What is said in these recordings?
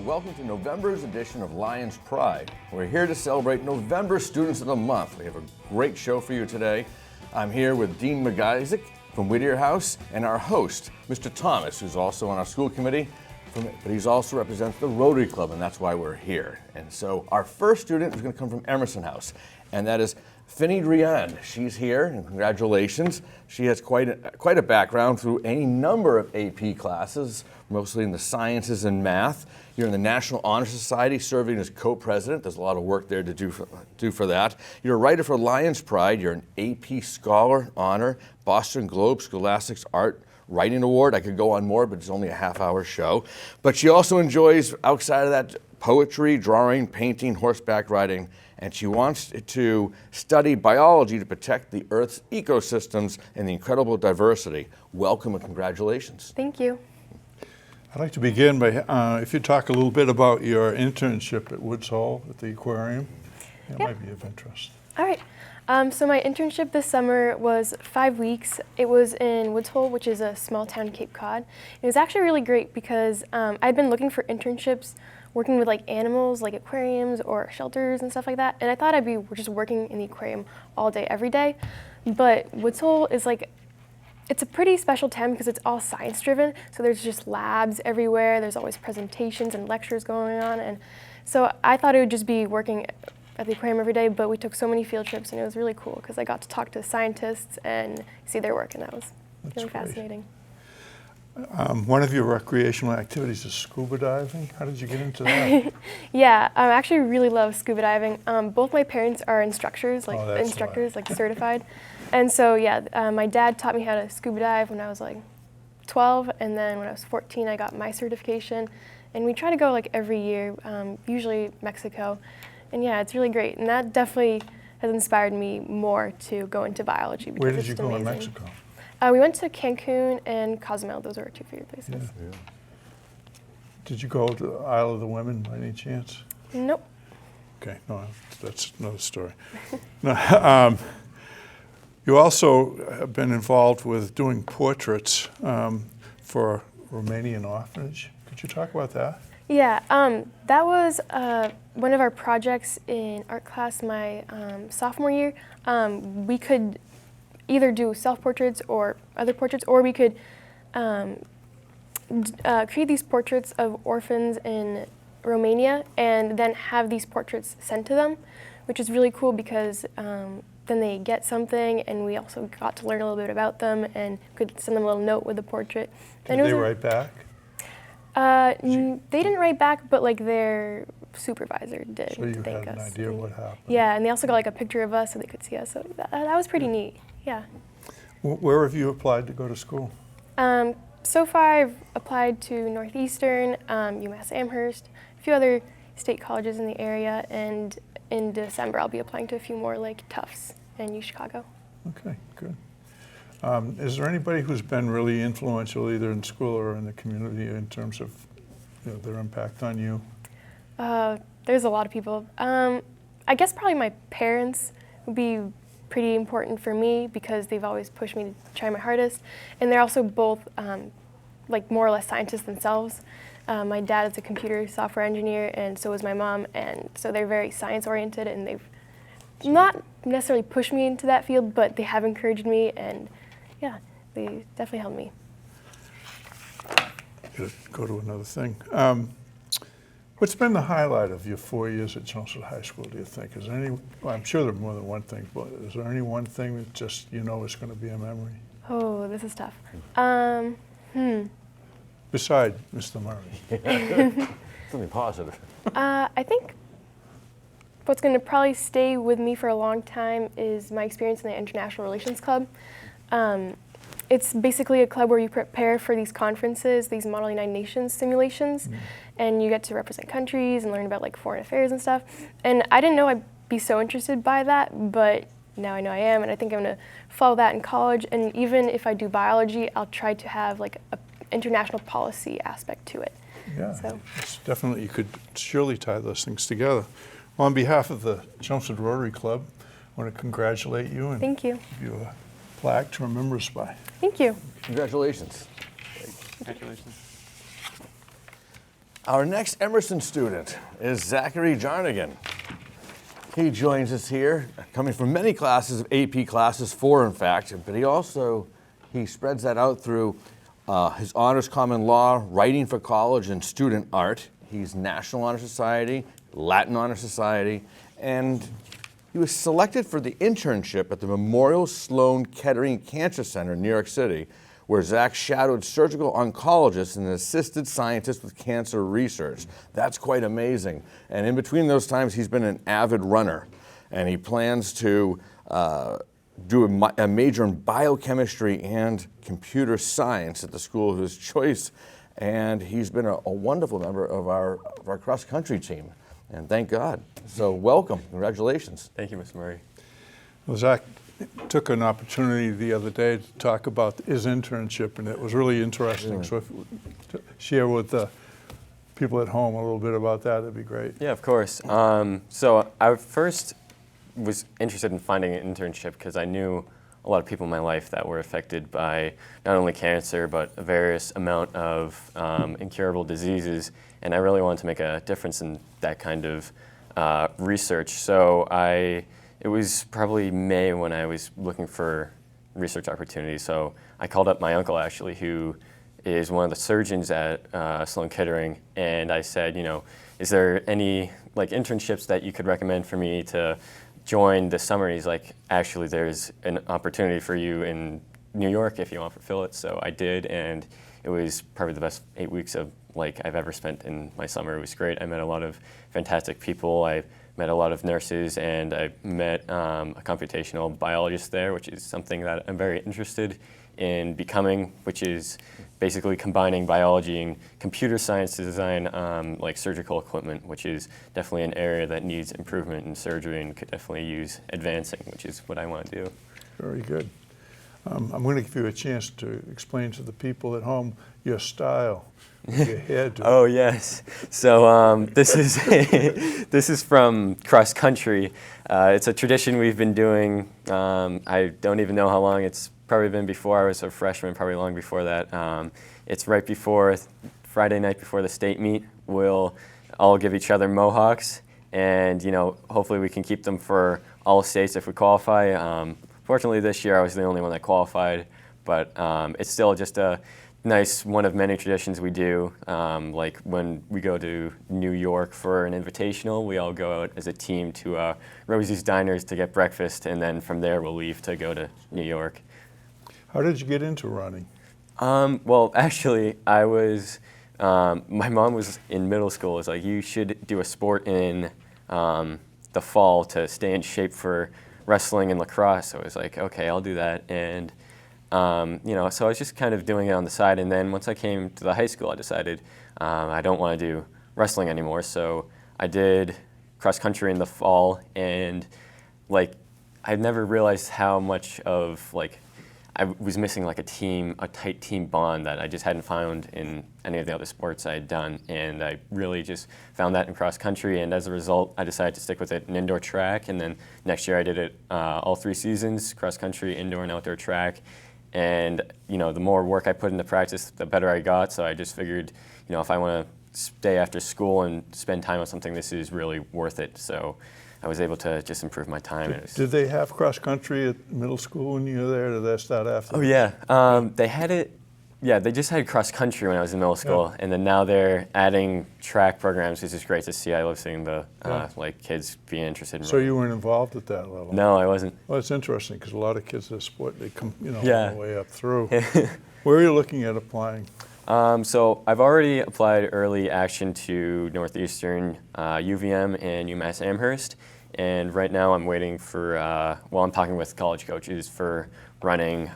welcome to November's edition of Lions Pride. We're here to celebrate November Students of the Month. We have a great show for you today. I'm here with Dean MacIssac from Whittier House and our host, Mr. Thomas, who's also on our school committee, but he's also represents the Rotary Club, and that's why we're here. And so our first student is going to come from Emerson House, and that is Fanny Riand. She's here, and congratulations. She has quite a background through any number of AP classes, mostly in the sciences and math. You're in the National Honor Society, serving as co-president. There's a lot of work there to do for that. You're a writer for Lions Pride. You're an AP Scholar Honor, Boston Globe Scholastics Art Writing Award. I could go on more, but it's only a half-hour show. But she also enjoys, outside of that, poetry, drawing, painting, horseback riding, and she wants to study biology to protect the Earth's ecosystems and the incredible diversity. Welcome and congratulations. Thank you. I'd like to begin by, if you talk a little bit about your internship at Woods Hole at the aquarium. That might be of interest. All right. So my internship this summer was 5 weeks. It was in Woods Hole, which is a small town in Cape Cod. It was actually really great because I'd been looking for internships working with like animals, like aquariums or shelters and stuff like that. And I thought I'd be just working in the aquarium all day, every day. But Woods Hole is like, it's a pretty special town because it's all science driven. So there's just labs everywhere. There's always presentations and lectures going on. And so I thought it would just be working at the aquarium every day, but we took so many field trips and it was really cool because I got to talk to scientists and see their work, and that was really fascinating. One of your recreational activities is scuba diving. How did you get into that? Yeah, I actually really love scuba diving. Both my parents are instructors, like certified. And so yeah, my dad taught me how to scuba dive when I was like 12, and then when I was 14 I got my certification. And we try to go like every year, usually Mexico. And yeah, it's really great. And that definitely has inspired me more to go into biology. Because Where did you go in Mexico? We went to Cancun and Cozumel. Those are our two favorite places. Yeah. Did you go to the Isle of the Women by any chance? Nope. Okay, no, that's another story. No, you also have been involved with doing portraits for Romanian orphanage. Could you talk about that? Yeah, that was one of our projects in art class my sophomore year. We could either do self-portraits or other portraits, or we could create these portraits of orphans in Romania and then have these portraits sent to them, which is really cool because then they get something, and we also got to learn a little bit about them and could send them a little note with the portrait. Did they write back? They didn't write back, but like their supervisor did. So you had an idea of what happened. Yeah, and they also got like a picture of us so they could see us. So that was pretty neat. Yeah. Where have you applied to go to school? So far I've applied to Northeastern, UMass Amherst, a few other state colleges in the area, and in December I'll be applying to a few more like Tufts and UChicago. Okay, good. Is there anybody who's been really influential either in school or in the community in terms of their impact on you? There's a lot of people. I guess probably my parents would be pretty important for me because they've always pushed me to try my hardest. And they're also both like more or less scientists themselves. My dad is a computer software engineer, and so is my mom. And so they're very science oriented, and they've not necessarily pushed me into that field, but they have encouraged me, and yeah, they definitely helped me. Go to another thing. What's been the highlight of your 4 years at Chelmsford High School, do you think? Is there any, well, I'm sure there are more than one thing, but is there any one thing that just is going to be a memory? Oh, this is tough. Beside Mr. Murray. Something positive. I think what's going to probably stay with me for a long time is my experience in the International Relations Club. It's basically a club where you prepare for these conferences, these Model United Nations simulations, and you get to represent countries and learn about like foreign affairs and stuff. And I didn't know I'd be so interested by that, but now I know I am, and I think I'm going to follow that in college. And even if I do biology, I'll try to have like an international policy aspect to it. Yeah, so. It's definitely, you could surely tie those things together. Well, on behalf of the Chelmsford Rotary Club, I want to congratulate you and Thank you. give you a plaque to remember us by. Thank you. Congratulations. Congratulations. Our next Emerson student is Zachary Jarnagin. He joins us here, coming from many classes, AP classes, 4 in fact, but he spreads that out through his honors common law, writing for college, and student art. He's National Honor Society, Latin Honor Society, and he was selected for the internship at the Memorial Sloan Kettering Cancer Center in New York City, where Zach shadowed surgical oncologists and assisted scientists with cancer research. That's quite amazing. And in between those times, he's been an avid runner, and he plans to do a major in biochemistry and computer science at the school of his choice. And he's been a wonderful member of our cross-country team. And thank God. So welcome, congratulations. Thank you, Mr. Murray. Well, Zach took an opportunity the other day to talk about his internship, and it was really interesting. So if you would share with the people at home a little bit about that, that'd be great. Yeah, of course. So I first was interested in finding an internship because I knew a lot of people in my life that were affected by not only cancer, but a various amount of incurable diseases, and I really wanted to make a difference in that kind of research. So it was probably May when I was looking for research opportunities. So I called up my uncle, actually, who is one of the surgeons at Sloan Kettering, and I said, is there any internships that you could recommend for me to join this summer? And he's like, actually, there's an opportunity for you in New York if you want to fulfill it. So I did, and it was probably the best 8 weeks of I've ever spent in my summer. It was great. I met a lot of fantastic people. I met a lot of nurses, and I met a computational biologist there, which is something that I'm very interested in becoming, which is basically combining biology and computer science to design surgical equipment, which is definitely an area that needs improvement in surgery and could definitely use advancing, which is what I want to do. Very good. I'm going to give you a chance to explain to the people at home your style, your hairdo. Oh yes. So this is from cross country. It's a tradition we've been doing. I don't even know how long. It's probably been before I was a freshman, probably long before that. It's right before Friday night before the state meet. We'll all give each other mohawks, and hopefully we can keep them for all states if we qualify. Fortunately, this year I was the only one that qualified, but it's still just a nice one of many traditions we do. Like when we go to New York for an invitational, we all go out as a team to Rosie's Diners to get breakfast, and then from there we'll leave to go to New York. How did you get into running? Well, actually, I was, my mom was in middle school. It's like, you should do a sport in the fall to stay in shape for wrestling and lacrosse. So I was like, okay, I'll do that. And, so I was just kind of doing it on the side. And then once I came to the high school, I decided I don't want to do wrestling anymore. So I did cross country in the fall. And I never realized how much of I was missing a tight team bond that I just hadn't found in any of the other sports I had done. And I really just found that in cross country. And as a result, I decided to stick with it in indoor track. And then next year I did it all 3 seasons, cross country, indoor and outdoor track. And, the more work I put into practice, the better I got. So I just figured, if I want to stay after school and spend time on something, this is really worth it. So I was able to just improve my time. Did they have cross country at middle school when you were there? Did that start after? Oh yeah, they had it. Yeah, they just had cross country when I was in middle school, and then now they're adding track programs, which is great to see. I love seeing the kids being interested in. So you weren't involved at that level? No, I wasn't. Well, it's interesting because a lot of kids in sport, they come all Yeah. the way up through. Where are you looking at applying? So I've already applied early action to Northeastern, UVM, and UMass Amherst. And right now I'm waiting for, I'm talking with college coaches for running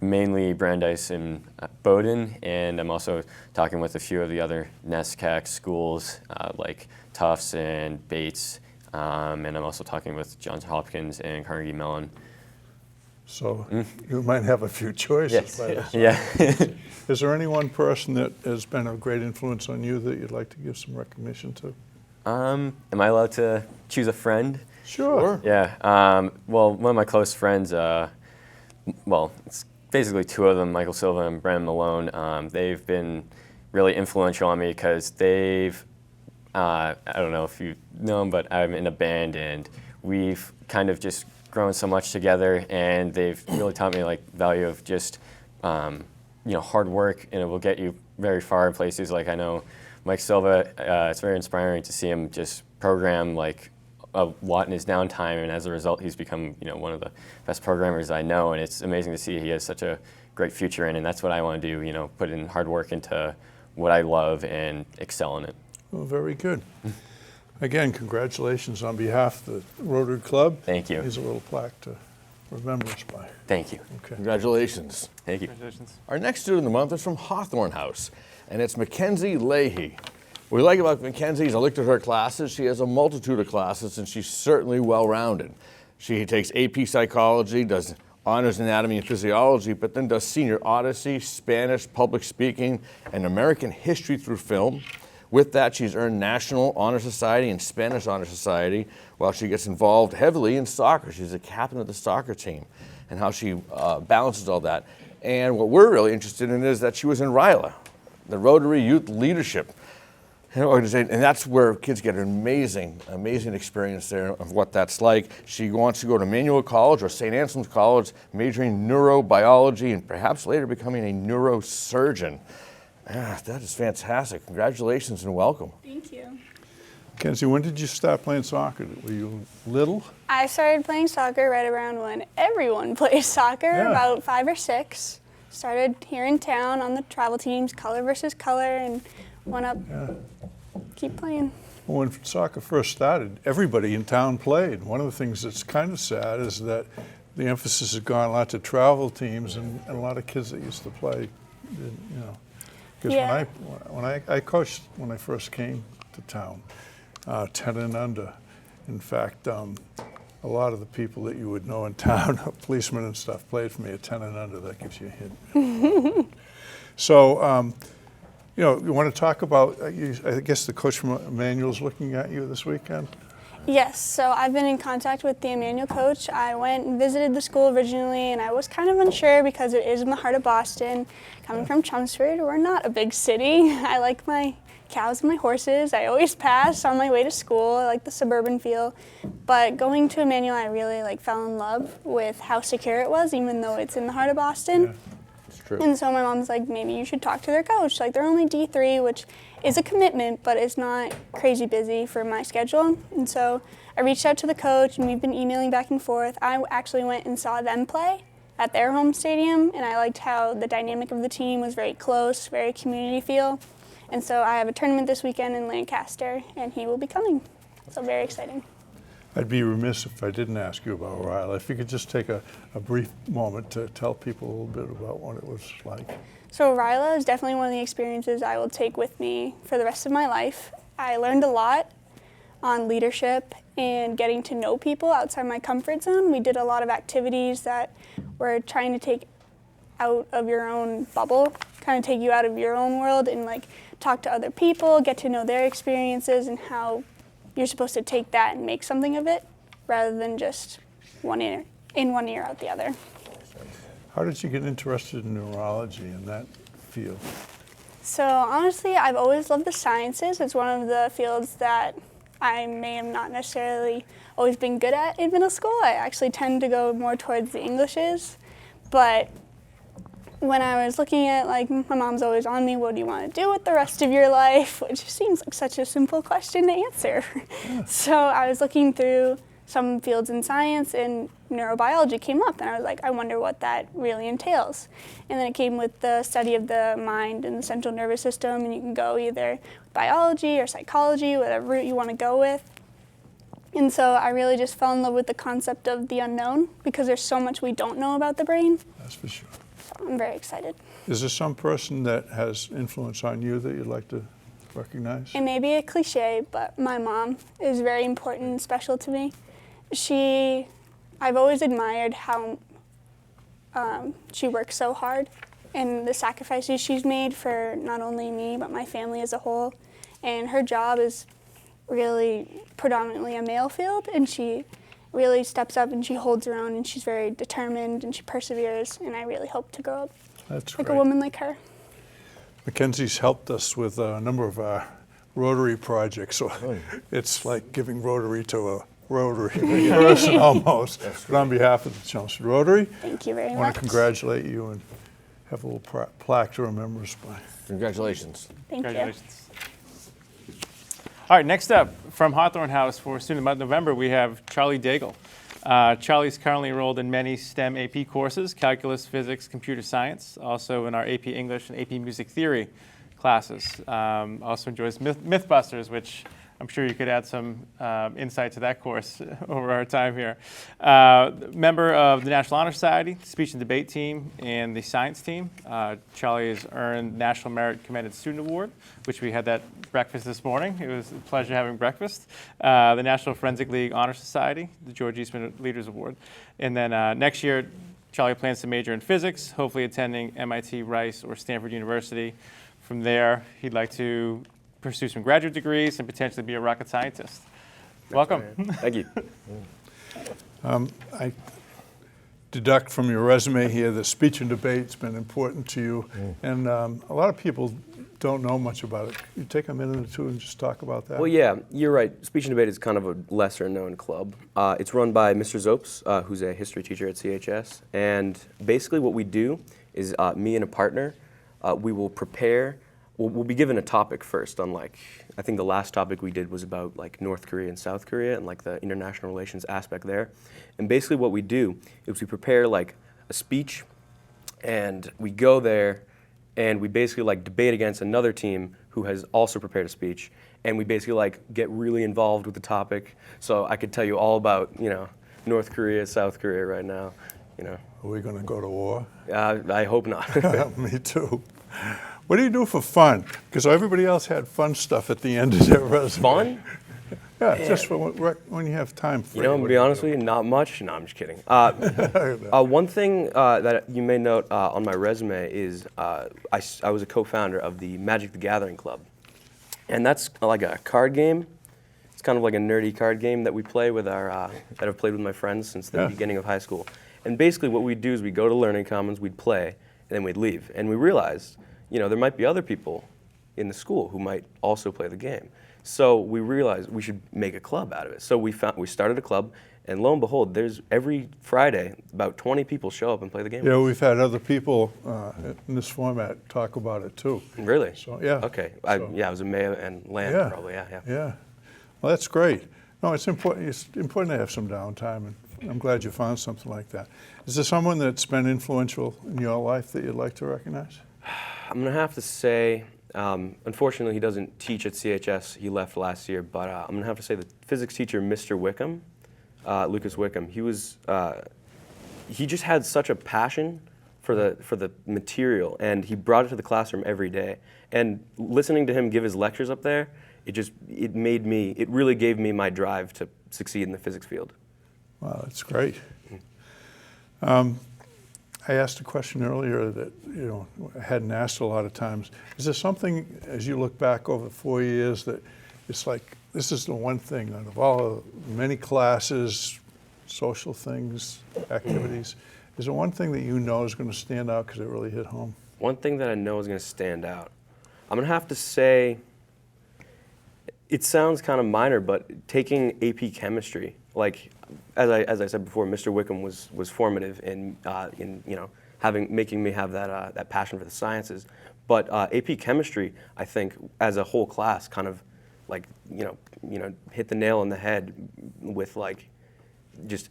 mainly Brandeis and Bowdoin. And I'm also talking with a few of the other NESCAC schools like Tufts and Bates. And I'm also talking with Johns Hopkins and Carnegie Mellon. So you might have a few choices. Yes. Yeah. Is there any one person that has been a great influence on you that you'd like to give some recognition to? Am I allowed to choose a friend? Sure. Yeah. One of my close friends, it's basically 2 of them, Michael Silva and Brandon Malone. They've been really influential on me because they've, I don't know if you know them, but I'm in a band and we've kind of just grown so much together, and they've really taught me like value of just, hard work, and it will get you very far in places. Like I know Mike Silva, it's very inspiring to see him just program like a lot in his downtime, and as a result, he's become one of the best programmers I know, and it's amazing to see he has such a great future in, and that's what I want to do. Put in hard work into what I love and excel in it. Well, very good. Again, congratulations on behalf of the Rotary Club. Thank you. Here's a little plaque to remember us by. Thank you. Okay. Congratulations. Thank you. Congratulations. Our next student of the month is from Hawthorne House, and it's McKenzie Leahy. What we like about McKenzie is I looked at her classes. She has a multitude of classes, and she's certainly well-rounded. She takes AP Psychology, does honors Anatomy and Physiology, but then does Senior Odyssey, Spanish, Public Speaking, and American History through film. With that, she's earned National Honor Society and Spanish Honor Society, while she gets involved heavily in soccer. She's a captain of the soccer team, and how she balances all that. And what we're really interested in is that she was in RILA, the Rotary Youth Leadership organization, and that's where kids get an amazing experience there of what that's like. She wants to go to Emmanuel College or St. Anselm's College, majoring in neurobiology and perhaps later becoming a neurosurgeon. That is fantastic. Congratulations and welcome. Thank you. Kenzie, when did you start playing soccer? Were you little? I started playing soccer right around when everyone plays soccer, about 5 or 6. Started here in town on the travel teams, color versus color, and went up, keep playing. Well, when soccer first started, everybody in town played. One of the things that's kind of sad is that the emphasis has gone a lot to travel teams, and a lot of kids that used to play, Because when I coached when I first came to town, 10 and under. In fact, a lot of the people that you would know in town, policemen and stuff, played for me at 10 and under. That gives you a hint. So, you want to talk about, I guess the coach from Emmanuel's looking at you this weekend? Yes, so I've been in contact with the Emmanuel coach. I went and visited the school originally, and I was kind of unsure because it is in the heart of Boston. Coming from Chelmsford, we're not a big city. I like my cows and my horses. I always pass on my way to school. I like the suburban feel. But going to Emmanuel, I really fell in love with how secure it was, even though it's in the heart of Boston. Yeah. It's true. And so my mom's like, maybe you should talk to their coach. They're only D3, which is a commitment, but it's not crazy busy for my schedule. And so I reached out to the coach, and we've been emailing back and forth. I actually went and saw them play at their home stadium, and I liked how the dynamic of the team was very close, very community feel. And so I have a tournament this weekend in Lancaster, and he will be coming. So very exciting. I'd be remiss if I didn't ask you about RILA. If you could just take a brief moment to tell people a little bit about what it was like. So RILA is definitely one of the experiences I will take with me for the rest of my life. I learned a lot on leadership and getting to know people outside my comfort zone. We did a lot of activities that were trying to take out of your own bubble, kind of take you out of your own world and talk to other people, get to know their experiences and how you're supposed to take that and make something of it rather than just one ear in one ear out the other. How did you get interested in neurology in that field? So honestly, I've always loved the sciences. It's one of the fields that I may have not necessarily always been good at in middle school. I actually tend to go more towards the Englishes. But when I was looking at, my mom's always on me, what do you want to do with the rest of your life? Which seems like such a simple question to answer. Yeah. So I was looking through some fields in science, and neurobiology came up, and I was like, I wonder what that really entails. And then it came with the study of the mind and the central nervous system, and you can go either biology or psychology, whatever route you want to go with. And so I really just fell in love with the concept of the unknown, because there's so much we don't know about the brain. That's for sure. So I'm very excited. Is there some person that has influence on you that you'd like to recognize? It may be a cliche, but my mom is very important and special to me. I've always admired how she works so hard and the sacrifices she's made for not only me, but my family as a whole. And her job is really predominantly a male field, and she really steps up and she holds her own, and she's very determined and she perseveres, and I really hope to grow up That's like great. a woman like her. McKenzie's helped us with a number of our Rotary projects, so it's like giving Rotary to a Rotary person almost. But on behalf of the Chelmsford Rotary, Thank you very I much. want to congratulate you and have a little plaque to remember us by. Congratulations. Thank you. Congratulations. All right, next up from Hawthorne House for Student Month November, we have Charlie Daigle. Charlie's currently enrolled in many STEM AP courses, calculus, physics, computer science, also in our AP English and AP Music Theory classes. Also enjoys Mythbusters, which I'm sure you could add some insight to that course over our time here. Member of the National Honor Society, Speech and Debate Team, and the Science Team. Charlie has earned National Merit Commended Student Award, which we had that breakfast this morning. It was a pleasure having breakfast. The National Forensic League Honor Society, the George Eastman Leaders Award. And then next year, Charlie plans to major in physics, hopefully attending MIT, Rice, or Stanford University. From there, he'd like to pursue some graduate degrees and potentially be a rocket scientist. Welcome. Thank you. I deduct from your resume here that speech and debate's been important to you, and a lot of people don't know much about it. Can you take a minute or two and just talk about that? Well, yeah, you're right. Speech and debate is kind of a lesser-known club. It's run by Mr. Zopes, who's a history teacher at CHS, and basically what we do is me and a partner, we will prepare. We'll be given a topic first on I think the last topic we did was about North Korea and South Korea and the international relations aspect there. And basically what we do is we prepare a speech, and we go there and we basically debate against another team who has also prepared a speech, and we basically get really involved with the topic. So I could tell you all about North Korea, South Korea right now. Are we going to go to war? I hope not. Me too. What do you do for fun? Because everybody else had fun stuff at the end of their resume. Fun? Yeah, just for when you have time for it. To be honest with you, not much. No, I'm just kidding. One thing that you may note on my resume is I was a co-founder of the Magic the Gathering Club. And that's like a card game. It's kind of like a nerdy card game that we play with that I've played with my friends since the beginning of high school. And basically what we'd do is we'd go to Learning Commons, we'd play, and then we'd leave. And we realized there might be other people in the school who might also play the game. So we realized we should make a club out of it. So we started a club, and lo and behold, there's every Friday about 20 people show up and play the game. Yeah, we've had other people in this format talk about it too. Really? So yeah. Okay. I was a Mayo and Land probably. Yeah. Yeah. Well, that's great. No, it's important. It's important to have some downtime, and I'm glad you found something like that. Is there someone that's been influential in your life that you'd like to recognize? I'm going to have to say, unfortunately, he doesn't teach at CHS. He left last year, but I'm going to have to say the physics teacher, Mr. Wickham, Lucas Wickham. He just had such a passion for the material, and he brought it to the classroom every day. And listening to him give his lectures up there, it really gave me my drive to succeed in the physics field. Wow, that's great. I asked a question earlier that I hadn't asked a lot of times. Is there something, as you look back over 4 years, that it's this is the one thing out of all the many classes, social things, activities, is there one thing that is going to stand out because it really hit home? One thing that I know is going to stand out. I'm going to have to say, it sounds kind of minor, but taking AP chemistry, as I said before, Mr. Wickham was formative in making me have that passion for the sciences. But AP chemistry, I think, as a whole class, kind of hit the nail on the head with just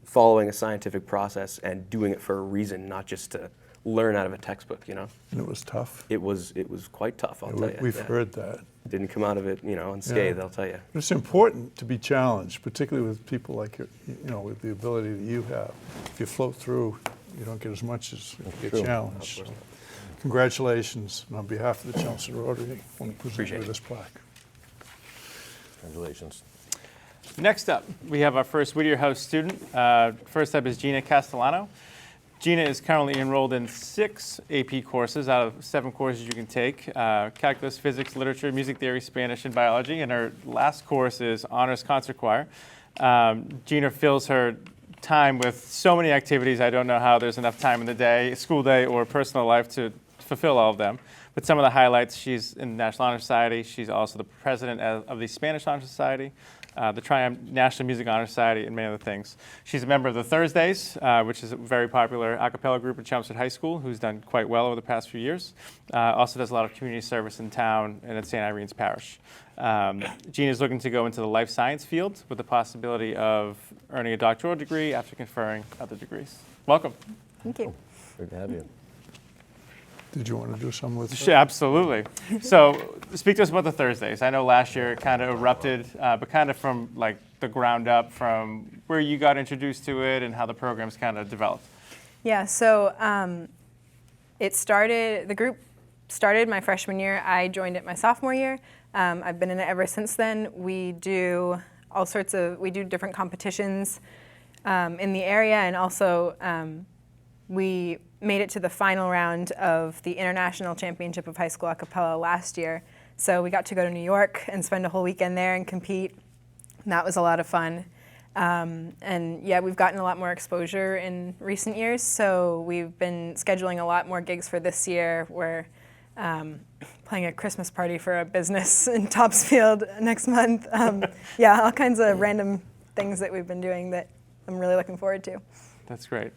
following a scientific process and doing it for a reason, not just to learn out of a textbook. And it was tough. It was quite tough. I'll tell you. We've heard that. Didn't come out of it, unscathed. I'll tell you. It's important to be challenged, particularly with people like with the ability that you have. If you float through, you don't get as much as you get challenged. So, congratulations, and on behalf of the Chelmsford Rotary, I want to present you with this plaque. Congratulations. Next up, we have our first Whittier House student. First up is Gina Castellano. Gina is currently enrolled in 6 AP courses out of 7 courses you can take, calculus, physics, literature, music theory, Spanish, and biology, and her last course is honors concert choir. Gina fills her time with so many activities. I don't know how there's enough time in the day, school day or personal life to fulfill all of them. But some of the highlights, she's in the National Honor Society. She's also the president of the Spanish Honor Society, the National Music Honor Society, and many other things. She's a member of the Thursdays, which is a very popular a cappella group at Chelmsford High School, who's done quite well over the past few years. Also does a lot of community service in town and at St. Irene's Parish. Gina's looking to go into the life science field with the possibility of earning a doctoral degree after conferring other degrees. Welcome. Thank you. Good to have you. Did you want to do something with Sure, absolutely. So speak to us about the Thursdays. I know last year it kind of erupted, but kind of from like the ground up, from where you got introduced to it and how the program's kind of developed. Yeah, so the group started my freshman year. I joined it my sophomore year. I've been in it ever since then. We do different competitions in the area, and also we made it to the final round of the International Championship of High School A Cappella last year. So we got to go to New York and spend a whole weekend there and compete. And that was a lot of fun. And yeah, we've gotten a lot more exposure in recent years. So we've been scheduling a lot more gigs for this year. We're playing a Christmas party for a business in Topsfield next month. Yeah, all kinds of random things that we've been doing that I'm really looking forward to. That's great.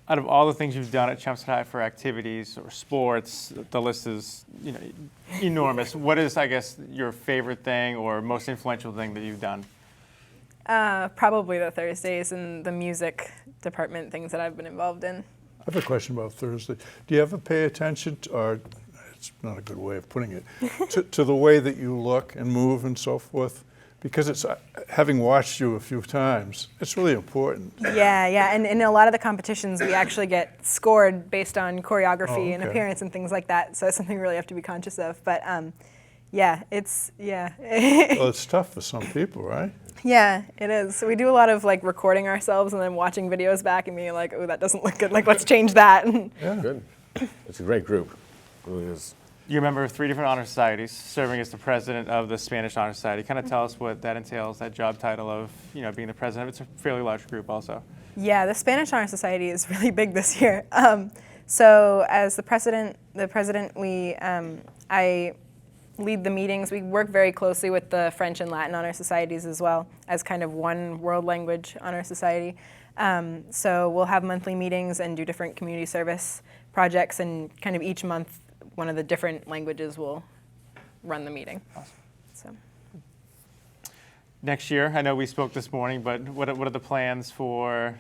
Out of all the things you've done at Chelmsford High for activities or sports, the list is enormous. What is, I guess, your favorite thing or most influential thing that you've done? Probably the Thursdays and the music department things that I've been involved in. I have a question about Thursday. Do you ever pay attention to, or it's not a good way of putting it, to the way that you look and move and so forth? Because it's, having watched you a few times, it's really important. Yeah, and in a lot of the competitions, we actually get scored based on choreography and okay. appearance and things like that. So it's something we really have to be conscious of. But yeah. Well, it's tough for some people, right? Yeah, it is. So we do a lot of like recording ourselves and then watching videos back and being like, oh, that doesn't look good. Like, let's change that. Yeah. Good. It's a great group. It really is. You're a member of 3 different honor societies, serving as the president of the Spanish Honor Society. Kind of tell us what that entails, that job title of being the president. It's a fairly large group also. Yeah, the Spanish Honor Society is really big this year. So as the president, I lead the meetings. We work very closely with the French and Latin honor societies as well as kind of one world language honor society. So we'll have monthly meetings and do different community service projects, and kind of each month one of the different languages will run the meeting. Awesome. So. Next year, I know we spoke this morning, but what are the plans for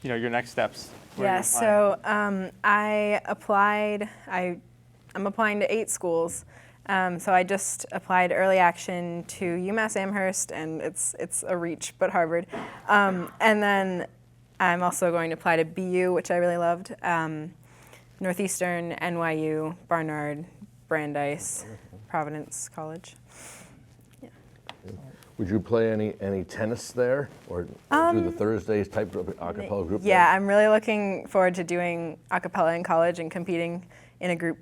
your next steps? Yeah, so I'm applying to 8 schools. So I just applied early action to UMass Amherst, and it's a reach, but Harvard. And then I'm also going to apply to BU, which I really loved, Northeastern, NYU, Barnard, Brandeis, Providence College. Yeah. Would you play any tennis there, or do the Thursdays type of a cappella group? Yeah, I'm really looking forward to doing a cappella in college and competing in a group.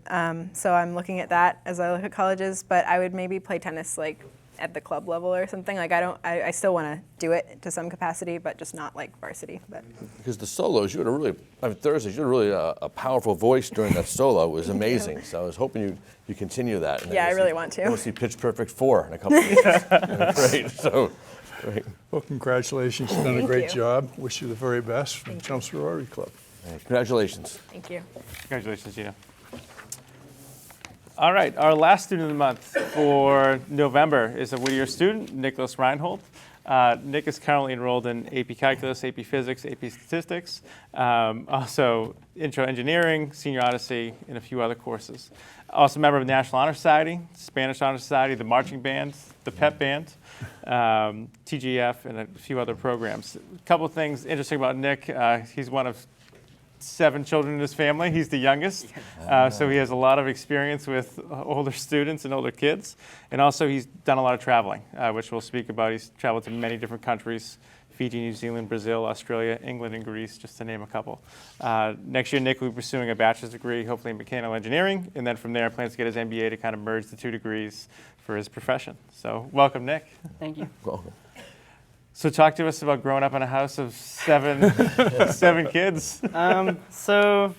So I'm looking at that as I look at colleges, but I would maybe play tennis like at the club level or something. Like I still want to do it to some capacity, but just not like varsity. But Because the solos, you had Thursdays, you had really a powerful voice during that solo. It was amazing. So I was hoping you continue that. And yeah, I really want to. We'll see Pitch Perfect 4 in a couple of years. Great. So, great. Well, congratulations. You've done a Thank great you. job. Wish you the very best from Chelmsford Rotary Club. Congratulations. Thank you. Congratulations, Gina. All right, our last student of the month for November is a Whittier student, Nicholas Reinhold. Nick is currently enrolled in AP Calculus, AP Physics, AP Statistics, also Intro Engineering, Senior Odyssey, and a few other courses. Also a member of the National Honor Society, Spanish Honor Society, the Marching Band, the Pep Band, TGF, and a few other programs. A couple of things interesting about Nick. He's one of 7 children in his family. He's the youngest, so he has a lot of experience with older students and older kids. And also he's done a lot of traveling, which we'll speak about. He's traveled to many different countries, Fiji, New Zealand, Brazil, Australia, England, and Greece, just to name a couple. Next year, Nick will be pursuing a bachelor's degree, hopefully in mechanical engineering, and then from there plans to get his MBA to kind of merge the 2 degrees for his profession. So welcome, Nick. Thank you. Welcome. So talk to us about growing up in a house of 7 kids. So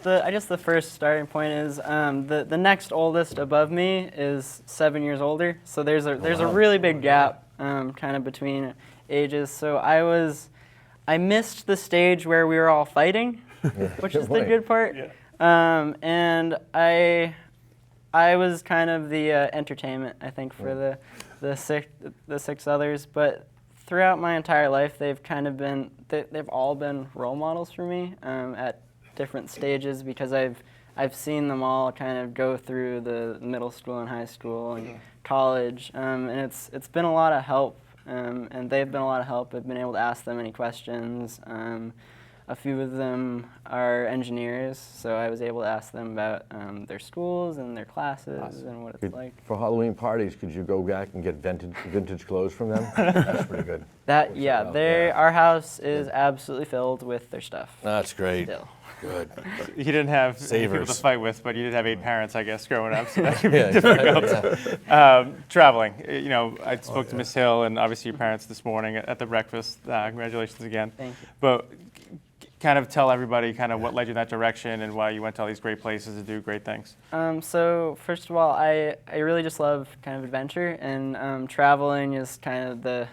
the first starting point is the next oldest above me is 7 years older, so there's a really big gap kind of between ages. So I missed the stage where we were all fighting, which is the good part. Yeah. And I was kind of the entertainment, I think, for the six others. But throughout my entire life, they've all been role models for me at different stages, because I've seen them all kind of go through the middle school and high school and college, and it's been a lot of help, and they've been a lot of help. I've been able to ask them any questions. A few of them are engineers, so I was able to ask them about their schools and their classes and what it's like. For Halloween parties, could you go back and get vintage clothes from them? That's pretty good. Our house is absolutely filled with their stuff. That's great. Still. Good. You didn't have people to fight with, but you did have 8 parents, I guess, growing up, so that could be difficult. Traveling, I spoke to Miss Hill and obviously your parents this morning at the breakfast. Congratulations again. Thank you. But kind of tell everybody kind of what led you in that direction and why you went to all these great places to do great things. So first of all, I really just love kind of adventure, and traveling is kind of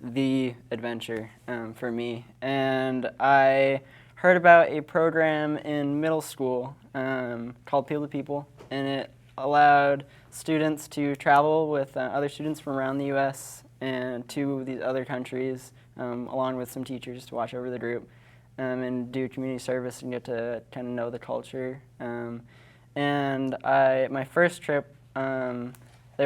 the adventure for me. And I heard about a program in middle school called People to People, and it allowed students to travel with other students from around the U.S. and to these other countries, along with some teachers to watch over the group, and do community service and get to kind of know the culture. And my first trip, there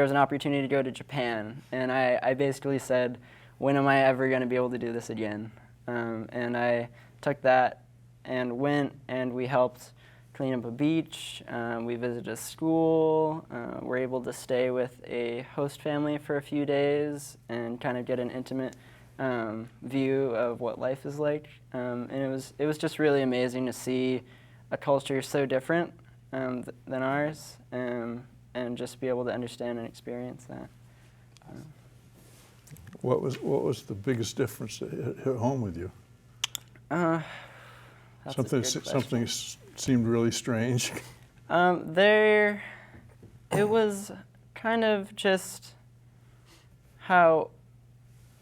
was an opportunity to go to Japan, and I basically said, when am I ever going to be able to do this again? And I took that and went, and we helped clean up a beach. We visited a school. We're able to stay with a host family for a few days and kind of get an intimate view of what life is like. And it was just really amazing to see a culture so different than ours, and just be able to understand and experience that. What was the biggest difference that hit home with you? Something seemed really strange. It was kind of just how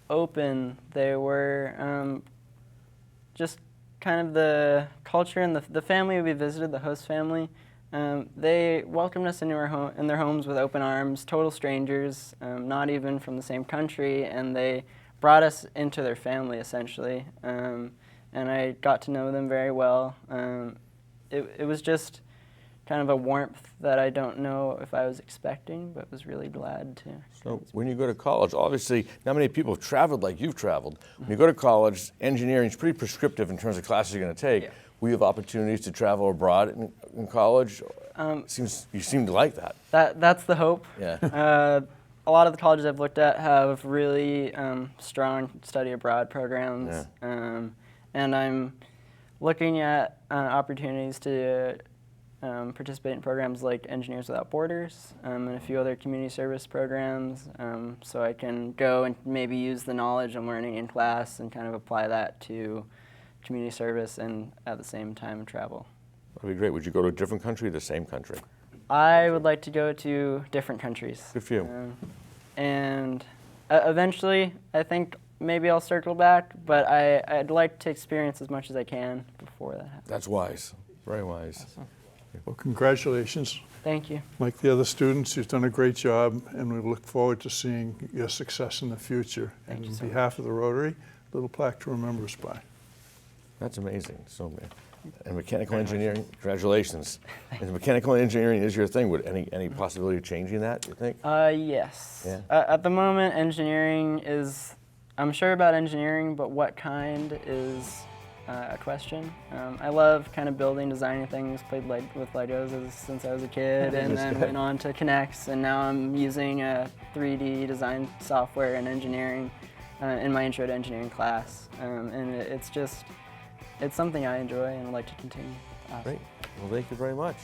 open they were. Just kind of the culture and the family we visited, the host family. They welcomed us into in their homes with open arms, total strangers, not even from the same country, and they brought us into their family essentially. And I got to know them very well. It was just kind of a warmth that I don't know if I was expecting, but was really glad to. So when you go to college, obviously not many people have traveled like you've traveled. When you go to college, engineering is pretty prescriptive in terms of classes you're going to take. Yeah. Will you have opportunities to travel abroad in college? You seem to like that. That's the hope. Yeah. A lot of the colleges I've looked at have really strong study abroad programs. Yeah. And I'm looking at opportunities to participate in programs like Engineers Without Borders and a few other community service programs, so I can go and maybe use the knowledge I'm learning in class and kind of apply that to community service and at the same time travel. That would be great. Would you go to a different country or the same country? I would like to go to different countries. Good for you. And eventually, I think maybe I'll circle back, but I'd like to experience as much as I can before that happens. That's wise. Very wise. Awesome. Well, congratulations. Thank you. Like the other students, you've done a great job, and we look forward to seeing your success in the future. Thank you on so behalf of the Rotary, a little plaque to remember us by. That's amazing. So, and mechanical engineering, congratulations. And mechanical engineering is your thing. Would any possibility of changing that, you think? Yes. Yeah. At the moment, engineering is, I'm sure about engineering, but what kind is a question. I love kind of building, designing things, played with Legos since I was a kid, and then went on to Connects, and now I'm using 3D design software and engineering in my intro to engineering class. And it's something I enjoy and would like to continue. Great. Well, thank you very much.